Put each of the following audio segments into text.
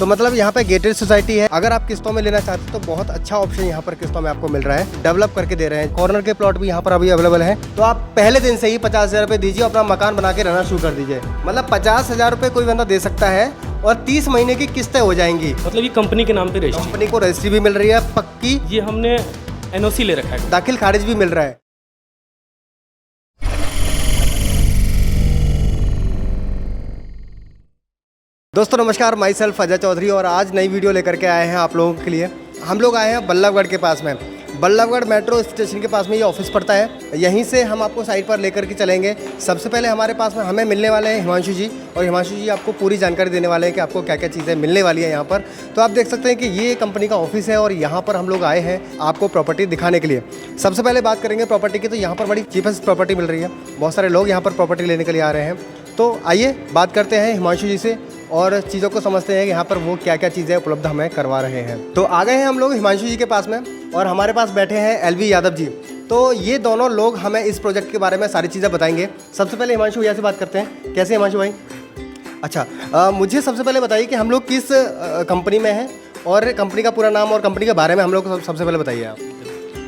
तो मतलब यहाँ पे गेटेड सोसाइटी है। अगर आप किस्तों में लेना चाहते हैं तो बहुत अच्छा ऑप्शन यहाँ पर किस्तों में आपको मिल रहा है। डेवलप करके दे रहे हैं, कॉर्नर के प्लॉट भी यहाँ पर अभी अवेलेबल है। तो आप पहले दिन से ही 50,000 रुपये दीजिए, अपना मकान बना के रहना शुरू कर दीजिए। मतलब 50,000 रुपये कोई बंदा दे सकता है और 30 महीने की किस्तें हो जाएंगी। मतलब ये कंपनी के नाम पे रजिस्ट्री, कंपनी को रजिस्ट्री भी मिल रही है पक्की, ये हमने एनओसी ले रखा है, दाखिल खारिज भी मिल रहा है। दोस्तों नमस्कार, माई सेल्फ अजय चौधरी और आज नई वीडियो लेकर के आए हैं आप लोगों के लिए। हम लोग आए हैं बल्लभगढ़ के पास में, बल्लभगढ़ मेट्रो स्टेशन के पास में ये ऑफिस पड़ता है। यहीं से हम आपको साइट पर लेकर के चलेंगे। सबसे पहले हमारे पास में हमें मिलने वाले हैं हिमांशु जी, और हिमांशु जी आपको पूरी जानकारी देने वाले हैं कि आपको क्या क्या चीज़ें मिलने वाली है यहाँ पर। तो आप देख सकते हैं कि ये कंपनी का ऑफिस है और यहाँ पर हम लोग आए हैं आपको प्रॉपर्टी दिखाने के लिए। सबसे पहले बात करेंगे प्रॉपर्टी की, तो यहाँ पर बड़ी चीपेस्ट प्रॉपर्टी मिल रही है। बहुत सारे लोग यहाँ पर प्रॉपर्टी लेने के लिए आ रहे हैं। तो आइए बात करते हैं हिमांशु जी से और चीज़ों को समझते हैं कि यहाँ पर वो क्या क्या चीज़ें उपलब्ध हमें करवा रहे हैं। तो आ गए हैं हम लोग हिमांशु जी के पास में और हमारे पास बैठे हैं एलवी यादव जी। तो ये दोनों लोग हमें इस प्रोजेक्ट के बारे में सारी चीज़ें बताएंगे। सबसे पहले हिमांशु भैया से बात करते हैं। कैसे हिमांशु भाई? अच्छा, मुझे सबसे पहले बताइए कि हम लोग किस कंपनी में हैं और कंपनी का पूरा नाम और कंपनी के बारे में हम लोग को सबसे पहले बताइए आप।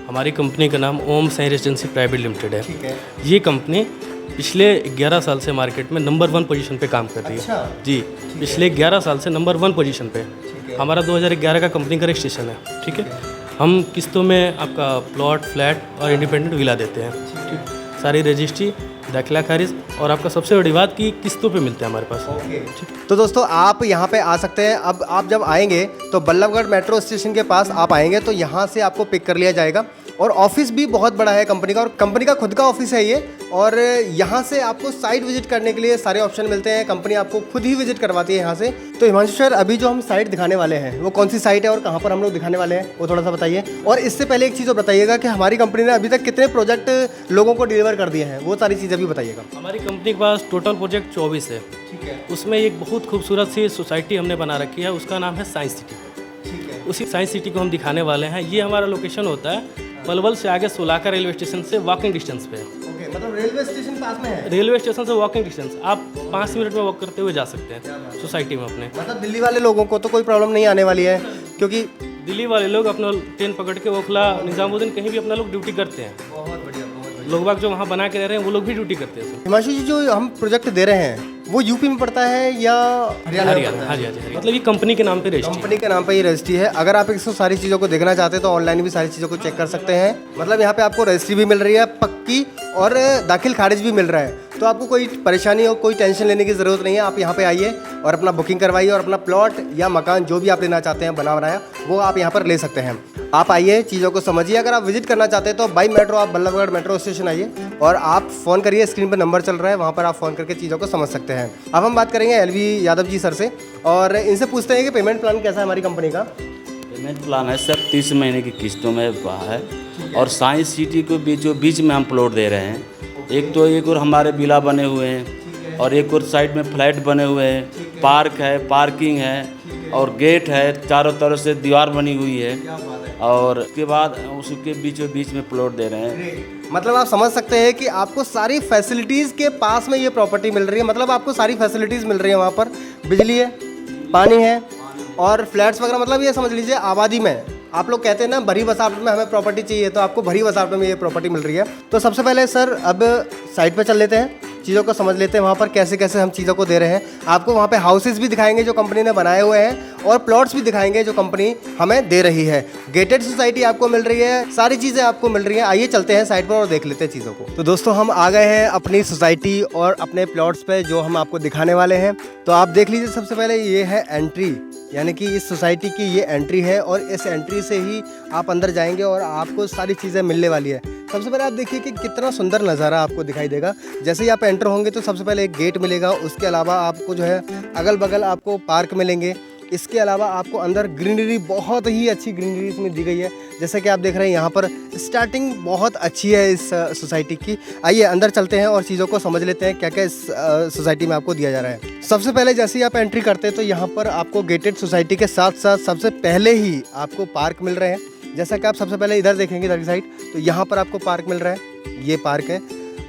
हमारी कंपनी का नाम ओम साई रेजिडेंसी प्राइवेट लिमिटेड है। ठीक है। ये कंपनी पिछले 11 साल से मार्केट में नंबर 1 पोजीशन पे काम कर रही है। अच्छा। जी, पिछले 11 साल से नंबर 1 पोजीशन पे। हमारा 2011 का कंपनी का रजिस्ट्रेशन है। ठीक है। हम किस्तों में आपका प्लॉट, फ्लैट और इंडिपेंडेंट विला देते हैं। ठीक, सारी रजिस्ट्री, दाखिला खारिज और आपका सबसे बड़ी बात कि किस्तों पे मिलते हैं हमारे पास। ठीक। तो दोस्तों आप यहाँ पे आ सकते हैं। अब आप जब आएंगे तो बल्लभगढ़ मेट्रो स्टेशन के पास आप आएंगे तो यहाँ से आपको पिक कर लिया जाएगा। और ऑफिस भी बहुत बड़ा है कंपनी का, और कंपनी का खुद का ऑफिस है ये। और यहाँ से आपको साइट विजिट करने के लिए सारे ऑप्शन मिलते हैं। कंपनी आपको खुद ही विजिट करवाती है यहाँ से। तो हिमांशु सर, अभी जो हम साइट दिखाने वाले हैं वो कौन सी साइट है और कहाँ पर हम लोग दिखाने वाले हैं वो थोड़ा सा बताइए। और इससे पहले एक चीज़ और बताइएगा कि हमारी कंपनी ने अभी तक कितने प्रोजेक्ट लोगों को डिलीवर कर दिए हैं, वो सारी चीज़ें भी बताइएगा। हमारी कंपनी के पास टोटल प्रोजेक्ट 24 है। ठीक है। उसमें एक बहुत खूबसूरत सी सोसाइटी हमने बना रखी है, उसका नाम है साइंस सिटी। ठीक है। उसी साइंस सिटी को हम दिखाने वाले हैं। ये हमारा लोकेशन होता है पलवल से आगे सोलाका रेलवे स्टेशन से वॉकिंग डिस्टेंस पे है। ओके, मतलब रेलवे स्टेशन पास में है। रेलवे स्टेशन से वॉकिंग डिस्टेंस, आप 5 मिनट में वॉक करते हुए जा सकते हैं सोसाइटी में अपने। मतलब दिल्ली वाले लोगों को तो कोई प्रॉब्लम नहीं आने वाली है, क्योंकि दिल्ली वाले लोग अपना ट्रेन पकड़ के ओखला, निजामुद्दीन कहीं भी अपना लोग ड्यूटी करते हैं। बहुत बढ़िया, बहुत बढ़िया। लोग बाग जो वहाँ बना के रह रहे हैं वो लोग भी ड्यूटी करते हैं। हिमांशु जी, जो हम प्रोजेक्ट दे रहे हैं वो यूपी में पड़ता है या हरियाणा? हरियाणा। हाँ जी, मतलब ये कंपनी के नाम पे रजिस्ट्री, कंपनी के नाम पे ही रजिस्ट्री है। अगर आप इसको सारी चीज़ों को देखना चाहते हैं तो ऑनलाइन भी सारी चीज़ों को चेक कर सकते हैं। मतलब यहाँ पे आपको रजिस्ट्री भी मिल रही है पक्की और दाखिल खारिज भी मिल रहा है। तो आपको कोई परेशानी और कोई टेंशन लेने की ज़रूरत नहीं है। आप यहाँ पे आइए और अपना बुकिंग करवाइए और अपना प्लॉट या मकान जो भी आप लेना चाहते हैं बना बनाया वो आप यहाँ पर ले सकते हैं। आप आइए, चीज़ों को समझिए। अगर आप विजिट करना चाहते हैं तो बाई मेट्रो आप बल्लभगढ़ मेट्रो स्टेशन आइए और आप फ़ोन करिए, स्क्रीन पर नंबर चल रहा है, वहाँ पर आप फ़ोन करके चीज़ों को समझ सकते हैं। अब हम बात करेंगे एलवी यादव जी सर से और इनसे पूछते हैं कि पेमेंट प्लान कैसा है हमारी कंपनी का। पेमेंट प्लान है सर 30 महीने की किस्तों में है और साइंस सिटी को बीच में हम प्लॉट दे रहे हैं। एक और हमारे विला बने हुए हैं और एक और साइड में फ्लैट बने हुए हैं, पार्क है, पार्किंग है और गेट है, चारों तरफ से दीवार बनी हुई है और उसके बाद उसके बीच में प्लॉट दे रहे हैं। मतलब आप समझ सकते हैं कि आपको सारी फैसिलिटीज़ के पास में ये प्रॉपर्टी मिल रही है। मतलब आपको सारी फैसिलिटीज़ मिल रही है। वहाँ पर बिजली है, पानी है और फ्लैट्स वगैरह। मतलब ये समझ लीजिए आबादी में आप लोग कहते हैं ना भरी बसावट में हमें प्रॉपर्टी चाहिए, तो आपको भरी बसावट में ये प्रॉपर्टी मिल रही है। तो सबसे पहले सर अब साइट पे चल लेते हैं, चीज़ों को समझ लेते हैं वहाँ पर कैसे कैसे हम चीज़ों को दे रहे हैं। आपको वहाँ पे हाउसेस भी दिखाएंगे जो कंपनी ने बनाए हुए हैं और प्लॉट्स भी दिखाएंगे जो कंपनी हमें दे रही है। गेटेड सोसाइटी आपको मिल रही है, सारी चीज़ें आपको मिल रही हैं। आइए चलते हैं साइट पर और देख लेते हैं चीज़ों को। तो दोस्तों हम आ गए हैं अपनी सोसाइटी और अपने प्लॉट्स पे जो हम आपको दिखाने वाले हैं। तो आप देख लीजिए, सबसे पहले ये है एंट्री, यानी कि इस सोसाइटी की ये एंट्री है और इस एंट्री से ही आप अंदर जाएंगे और आपको सारी चीज़ें मिलने वाली है। सबसे पहले आप देखिए कि कितना सुंदर नज़ारा आपको दिखाई देगा। जैसे ही आप एंटर होंगे तो सबसे पहले एक गेट मिलेगा, उसके अलावा आपको जो है अगल बगल आपको पार्क मिलेंगे। इसके अलावा आपको अंदर ग्रीनरी, बहुत ही अच्छी ग्रीनरी इसमें दी गई है। जैसे कि आप देख रहे हैं यहाँ पर स्टार्टिंग बहुत अच्छी है इस सोसाइटी की। आइए अंदर चलते हैं और चीज़ों को समझ लेते हैं क्या क्या इस सोसाइटी में आपको दिया जा रहा है। सबसे पहले जैसे ही आप एंट्री करते हैं तो यहाँ पर आपको गेटेड सोसाइटी के साथ साथ सबसे पहले ही आपको पार्क मिल रहे हैं। जैसा कि आप सबसे पहले इधर देखेंगे इधर की साइड, तो यहाँ पर आपको पार्क मिल रहा है, ये पार्क है।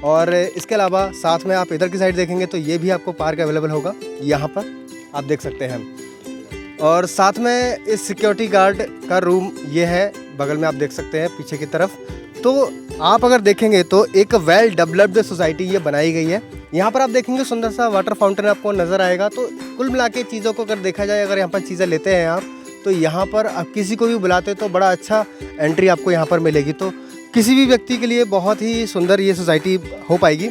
और इसके अलावा साथ में आप इधर की साइड देखेंगे तो ये भी आपको पार्क अवेलेबल होगा, यहाँ पर आप देख सकते हैं। और साथ में इस सिक्योरिटी गार्ड का रूम ये है, बगल में आप देख सकते हैं पीछे की तरफ। तो आप अगर देखेंगे तो एक वेल डेवलप्ड सोसाइटी ये बनाई गई है। यहाँ पर आप देखेंगे सुंदर सा वाटर फाउंटेन आपको नज़र आएगा। तो कुल मिला के चीज़ों को अगर देखा जाए, अगर यहाँ पर चीज़ें लेते हैं आप, तो यहाँ पर आप किसी को भी बुलाते हो तो बड़ा अच्छा एंट्री आपको यहाँ पर मिलेगी। तो किसी भी व्यक्ति के लिए बहुत ही सुंदर ये सोसाइटी हो पाएगी।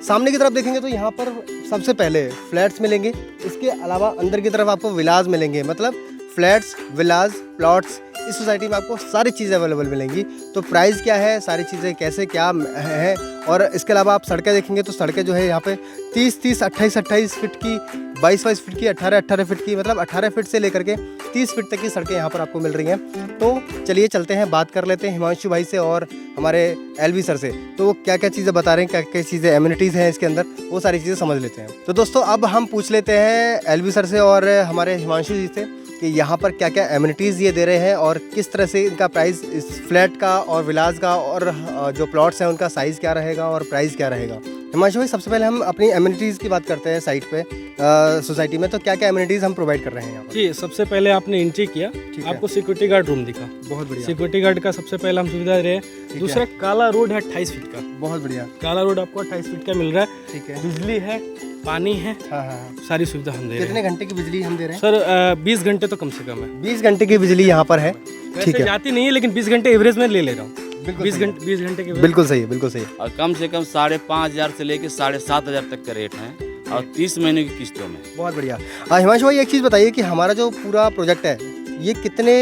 सामने की तरफ देखेंगे तो यहाँ पर सबसे पहले फ्लैट्स मिलेंगे, इसके अलावा अंदर की तरफ आपको विलाज मिलेंगे। मतलब फ्लैट्स, विलाज, प्लॉट्स, इस सोसाइटी में आपको सारी चीज़ें अवेलेबल मिलेंगी। तो प्राइस क्या है, सारी चीज़ें कैसे क्या है, और इसके अलावा आप सड़कें देखेंगे तो सड़कें जो है यहाँ पे 30-30, 28-28 फीट की, 22-22 फीट की, 18-18 फीट की, मतलब 18 फीट से लेकर के 30 फीट तक की सड़कें यहाँ पर आपको मिल रही हैं। तो चलिए चलते हैं, बात कर लेते हैं हिमांशु भाई से और हमारे एलवी सर से। तो वो क्या क्या चीज़ें बता रहे हैं, क्या क्या चीज़ें एमिनिटीज़ हैं इसके अंदर, वो सारी चीज़ें समझ लेते हैं। तो दोस्तों अब हम पूछ लेते हैं एलवी सर से और हमारे हिमांशु जी से कि यहाँ पर क्या क्या एमिनिटीज़ ये दे रहे हैं और किस तरह से इनका प्राइस, इस फ्लैट का और विलाज का और जो प्लॉट्स हैं उनका साइज़ क्या रहेगा और प्राइस क्या रहेगा। हिमांशु भाई, सबसे पहले हम अपनी एमिनिटीज़ की बात करते हैं साइट पे, सोसाइटी में। तो क्या क्या एमिनिटीज़ हम प्रोवाइड कर रहे हैं यहाँ पर? जी, सबसे पहले आपने एंट्री किया, आपको सिक्योरिटी गार्ड रूम दिखा। बहुत बढ़िया, सिक्योरिटी गार्ड का सबसे पहले हम सुविधा दे रहे हैं। दूसरा, काला रोड है 28 फीट का। बहुत बढ़िया, काला रोड आपको 28 फीट का मिल रहा है। ठीक है, बिजली है, पानी है, हाँ, सारी सुविधा हम दे रहे हैं। कितने घंटे की बिजली हम दे रहे हैं? सर 20 घंटे तो कम से कम है। 20 घंटे की बिजली यहाँ पर है। ठीक है, जाती नहीं है, लेकिन 20 घंटे एवरेज में ले रहा हूँ। 20 घंटे के बिल्कुल सही है, बिल्कुल सही है। और कम से कम 5,500 से लेकर 7,500 तक का रेट है, और 30 महीने की किस्तों में। बहुत बढ़िया। हिमांशु भाई, एक चीज़ बताइए कि हमारा जो पूरा प्रोजेक्ट है ये कितने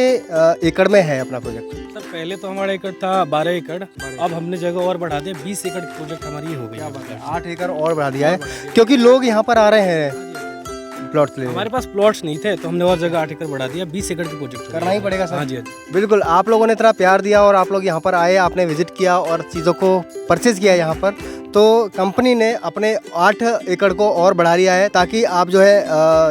एकड़ में है अपना प्रोजेक्ट? सर पहले तो हमारा एकड़ था 12 एकड़, अब हमने जगह और बढ़ा दिया, 20 एकड़ प्रोजेक्ट हमारी ये हो गई है। 8 एकड़ और बढ़ा दिया है, क्योंकि लोग यहाँ पर आ रहे हैं प्लॉट्स ले। हमारे पास प्लॉट्स नहीं थे तो हमने और जगह 8 एकड़ बढ़ा दिया, 20 एकड़ की प्रोजेक्ट करना ही पड़ेगा सर। हाँ जी, बिल्कुल, आप लोगों ने इतना प्यार दिया और आप लोग यहाँ पर आए, आपने विजिट किया और चीज़ों को परचेज़ किया यहाँ पर। तो कंपनी ने अपने 8 एकड़ को और बढ़ा लिया है ताकि आप जो है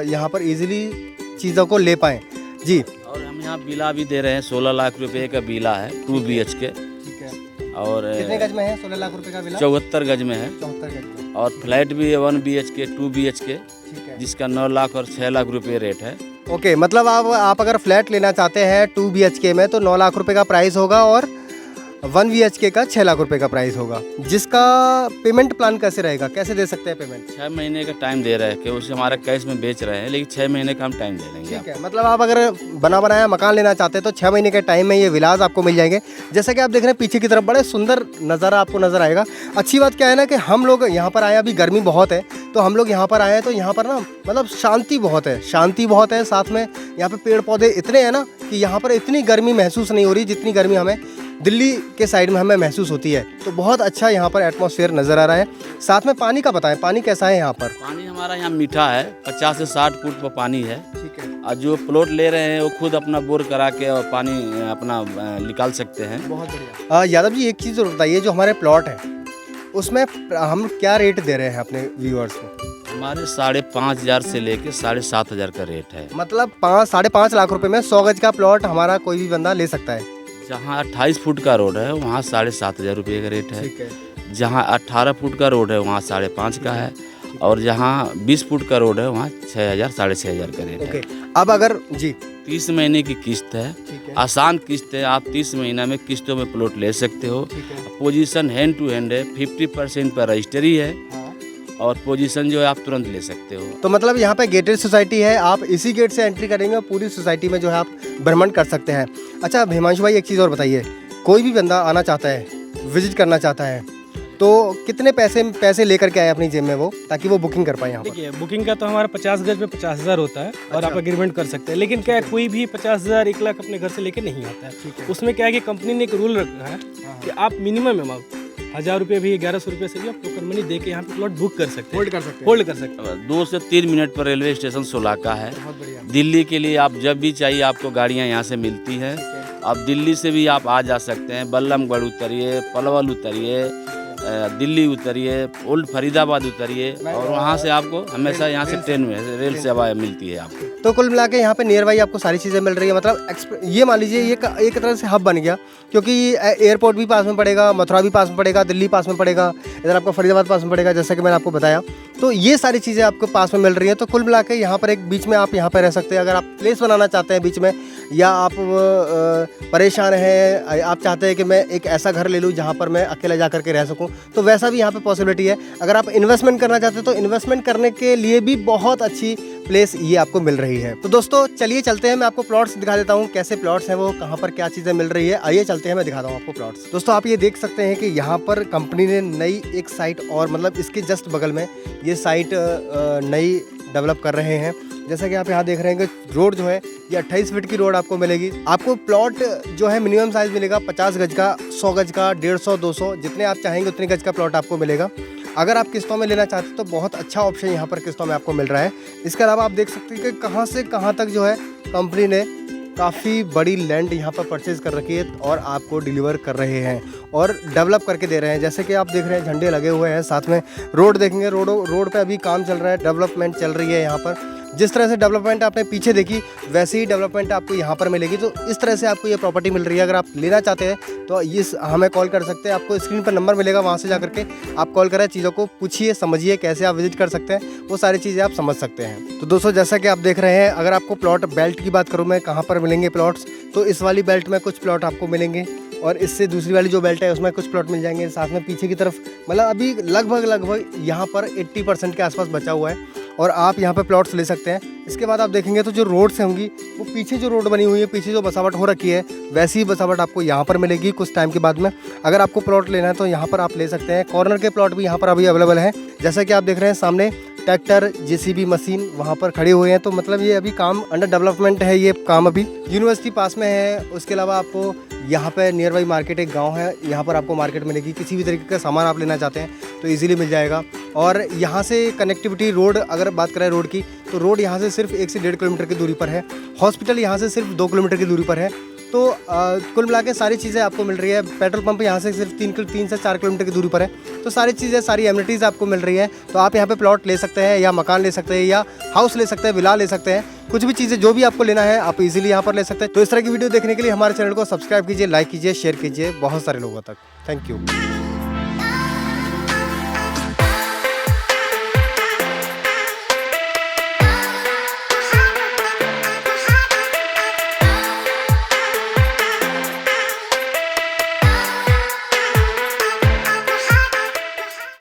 यहाँ पर इजीली चीज़ों को ले पाएँ। जी, और हम यहाँ विला भी दे रहे हैं, 16 लाख रुपए का विला है, 2 BHK। ठीक है, और कितने गज में है? 16 लाख रुपए का विला? 74 गज में है। 74 गज में। और फ्लैट भी है 1 BHK, 2 BHK, ठीक है, जिसका 9 लाख और 6 लाख रुपए रेट है। ओके, मतलब आप अगर फ्लैट लेना चाहते हैं 2 BHK में तो 9 लाख रुपए का प्राइस होगा और 1 BHK का 6 लाख रुपए का प्राइस होगा। जिसका पेमेंट प्लान कैसे रहेगा, कैसे दे सकते हैं पेमेंट? 6 महीने का टाइम दे रहे हैं कि उसे हमारा कैश में बेच रहे हैं, लेकिन 6 महीने का हम टाइम दे देंगे। ठीक है, मतलब आप अगर बना बनाया मकान लेना चाहते हैं तो 6 महीने के टाइम में ये विलाज आपको मिल जाएंगे। जैसा कि आप देख रहे हैं पीछे की तरफ बड़े सुंदर नज़ारा आपको नज़र आएगा। अच्छी बात क्या है ना कि हम लोग यहाँ पर आए, अभी गर्मी बहुत है तो हम लोग यहाँ पर आए हैं, तो यहाँ पर ना मतलब शांति बहुत है, शांति बहुत है। साथ में यहाँ पे पेड़ पौधे इतने हैं ना कि यहाँ पर इतनी गर्मी महसूस नहीं हो रही जितनी गर्मी हमें दिल्ली के साइड में हमें महसूस होती है। तो बहुत अच्छा यहाँ पर एटमॉस्फेयर नज़र आ रहा है। साथ में पानी का बताएं, पानी कैसा है यहाँ पर? पानी हमारा यहाँ मीठा है, 50 से 60 फुट पर पानी है। ठीक है, और जो प्लॉट ले रहे हैं वो खुद अपना बोर करा के और पानी अपना निकाल सकते हैं। बहुत बढ़िया। यादव जी, एक चीज़ और बताइए, जो हमारे प्लॉट है उसमें हम क्या रेट दे रहे हैं अपने व्यूअर्स को? हमारे 5,500 से लेके 7,500 का रेट है। मतलब 5-5.5 लाख रुपए में 100 गज का प्लॉट हमारा कोई भी बंदा ले सकता है। जहाँ 28 फुट का रोड है वहाँ 7,500 रुपये का रेट है। ठीक है, जहाँ 18 फुट का रोड है वहाँ 5.5 का है, और जहाँ 20 फुट का रोड है वहाँ 6,000 6,500 का रेट ओके। है। अब अगर जी 30 महीने की किस्त है, ठीक है, आसान किस्त है, आप 30 महीना में किस्तों में प्लॉट ले सकते हो। ठीक है, पोजीशन हैंड टू हैंड है, 50% पर रजिस्ट्री है, हाँ। और पोजीशन जो है आप तुरंत ले सकते हो। तो मतलब यहाँ पे गेटेड सोसाइटी है, आप इसी गेट से एंट्री करेंगे और पूरी सोसाइटी में जो है आप भ्रमण कर सकते हैं। अच्छा हिमांशु भाई, एक चीज़ और बताइए, कोई भी बंदा आना चाहता है, विजिट करना चाहता है, तो कितने पैसे लेकर के आए अपनी जेब में वो, ताकि वो बुकिंग कर पाए यहाँ पर? देखिए, बुकिंग का तो हमारा 50 गज पे 50,000 होता है और आप एग्रीमेंट कर सकते हैं। लेकिन क्या है, कोई भी 50,000 1 लाख अपने घर से लेके नहीं आता है। उसमें क्या है कि कंपनी ने एक रूल रखा है कि आप मिनिमम अमाउंट 1,000 रुपये भी, 1,100 रुपये से भी आप टोकन मनी दे के यहाँ पे प्लॉट बुक कर सकते हैं, होल्ड कर सकते हैं। 2 से 3 मिनट पर रेलवे स्टेशन सोला का है। बहुत बढ़िया। दिल्ली के लिए आप जब भी चाहिए आपको गाड़ियाँ यहाँ से मिलती हैं। आप दिल्ली से भी आप आ जा सकते हैं, बल्लमगढ़ उतरिए, पलवल उतरिए, दिल्ली उतरिए, ओल्ड फरीदाबाद उतरिए, और वहाँ से आपको हमेशा यहाँ से ट्रेन में रेल सेवा मिलती है आपको। तो कुल मिला के यहाँ पे नियर बाई आपको सारी चीज़ें मिल रही है। मतलब ये मान लीजिए ये एक तरह से हब बन गया, क्योंकि एयरपोर्ट भी पास में पड़ेगा, मथुरा भी पास में पड़ेगा, दिल्ली पास में पड़ेगा, इधर आपको फरीदाबाद पास में पड़ेगा, जैसा कि मैंने आपको बताया। तो ये सारी चीज़ें आपको पास में मिल रही हैं। तो कुल मिला के यहाँ पर एक बीच में आप यहाँ पर रह सकते हैं। अगर आप प्लेस बनाना चाहते हैं बीच में, या आप परेशान हैं, आप चाहते हैं कि मैं एक ऐसा घर ले लूँ जहाँ पर मैं अकेला जा करके रह सकूँ, तो वैसा भी यहाँ पे पॉसिबिलिटी है। अगर आप इन्वेस्टमेंट करना चाहते हैं तो इन्वेस्टमेंट करने के लिए भी बहुत अच्छी प्लेस ये आपको मिल रही है। तो दोस्तों चलिए चलते हैं, मैं आपको प्लॉट्स दिखा देता हूँ, कैसे प्लॉट्स हैं वो, कहाँ पर क्या चीज़ें मिल रही है। आइए चलते हैं, मैं दिखाता हूँ आपको प्लॉट्स। दोस्तों आप ये देख सकते हैं कि यहाँ पर कंपनी ने नई एक साइट, और मतलब इसके जस्ट बगल में ये साइट नई डेवलप कर रहे हैं। जैसा कि आप यहाँ देख रहे हैं कि रोड जो है ये 28 फीट की रोड आपको मिलेगी। आपको प्लॉट जो है मिनिमम साइज़ मिलेगा 50 गज का, 100 गज का, 150, 200, जितने आप चाहेंगे उतने गज का प्लॉट आपको मिलेगा। अगर आप किस्तों में लेना चाहते हैं तो बहुत अच्छा ऑप्शन यहाँ पर किस्तों में आपको मिल रहा है। इसके अलावा आप देख सकते हैं कि कहाँ से कहाँ तक जो है कंपनी ने काफ़ी बड़ी लैंड यहाँ पर परचेज़ कर रखी है और आपको डिलीवर कर रहे हैं और डेवलप करके दे रहे हैं। जैसे कि आप देख रहे हैं झंडे लगे हुए हैं, साथ में रोड देखेंगे, रोड पे अभी काम चल रहा है, डेवलपमेंट चल रही है यहाँ पर। जिस तरह से डेवलपमेंट आपने पीछे देखी वैसे ही डेवलपमेंट आपको यहाँ पर मिलेगी। तो इस तरह से आपको ये प्रॉपर्टी मिल रही है। अगर आप लेना चाहते हैं तो इस हमें कॉल कर सकते हैं, आपको स्क्रीन पर नंबर मिलेगा, वहाँ से जा करके आप कॉल करें, चीज़ों को पूछिए, समझिए, कैसे आप विजिट कर सकते हैं, वो सारी चीज़ें आप समझ सकते हैं। तो दोस्तों जैसा कि आप देख रहे हैं, अगर आपको प्लॉट बेल्ट की बात करूँ मैं, कहाँ पर मिलेंगे प्लॉट्स, तो इस वाली बेल्ट में कुछ प्लॉट आपको मिलेंगे और इससे दूसरी वाली जो बेल्ट है उसमें कुछ प्लॉट मिल जाएंगे। साथ में पीछे की तरफ मतलब अभी लगभग यहाँ पर 80% के आसपास बचा हुआ है और आप यहाँ पे प्लॉट्स ले सकते हैं। इसके बाद आप देखेंगे तो जो रोड्स होंगी वो पीछे जो रोड बनी हुई है, पीछे जो बसावट हो रखी है, वैसी ही बसावट आपको यहाँ पर मिलेगी कुछ टाइम के बाद में। अगर आपको प्लॉट लेना है तो यहाँ पर आप ले सकते हैं। कॉर्नर के प्लॉट भी यहाँ पर अभी अवेलेबल हैं। जैसा कि आप देख रहे हैं सामने ट्रैक्टर, जेसीबी मशीन वहाँ पर खड़े हुए हैं। तो मतलब ये अभी काम अंडर डेवलपमेंट है, ये काम अभी यूनिवर्सिटी पास में है। उसके अलावा आपको यहाँ पे नियर बाई मार्केट एक गांव है, यहाँ पर आपको मार्केट मिलेगी। किसी भी तरीके का सामान आप लेना चाहते हैं तो इजीली मिल जाएगा। और यहाँ से कनेक्टिविटी रोड, अगर बात करें रोड की, तो रोड यहाँ से सिर्फ 1 से 1.5 किलोमीटर की दूरी पर है। हॉस्पिटल यहाँ से सिर्फ 2 किलोमीटर की दूरी पर है। तो कुल मिला के सारी चीज़ें आपको मिल रही है। पेट्रोल पंप यहाँ से सिर्फ 3 से 4 किलोमीटर की दूरी पर है। तो सारी चीज़ें, सारी एमिनिटीज़ आपको मिल रही है। तो आप यहाँ पे प्लॉट ले सकते हैं, या मकान ले सकते हैं, या हाउस ले सकते हैं, विला ले सकते हैं। कुछ भी चीज़ें जो भी आपको लेना है आप इजीली यहाँ पर ले सकते हैं। तो इस तरह की वीडियो देखने के लिए हमारे चैनल को सब्सक्राइब कीजिए, लाइक कीजिए, शेयर कीजिए बहुत सारे लोगों तक। Thank you.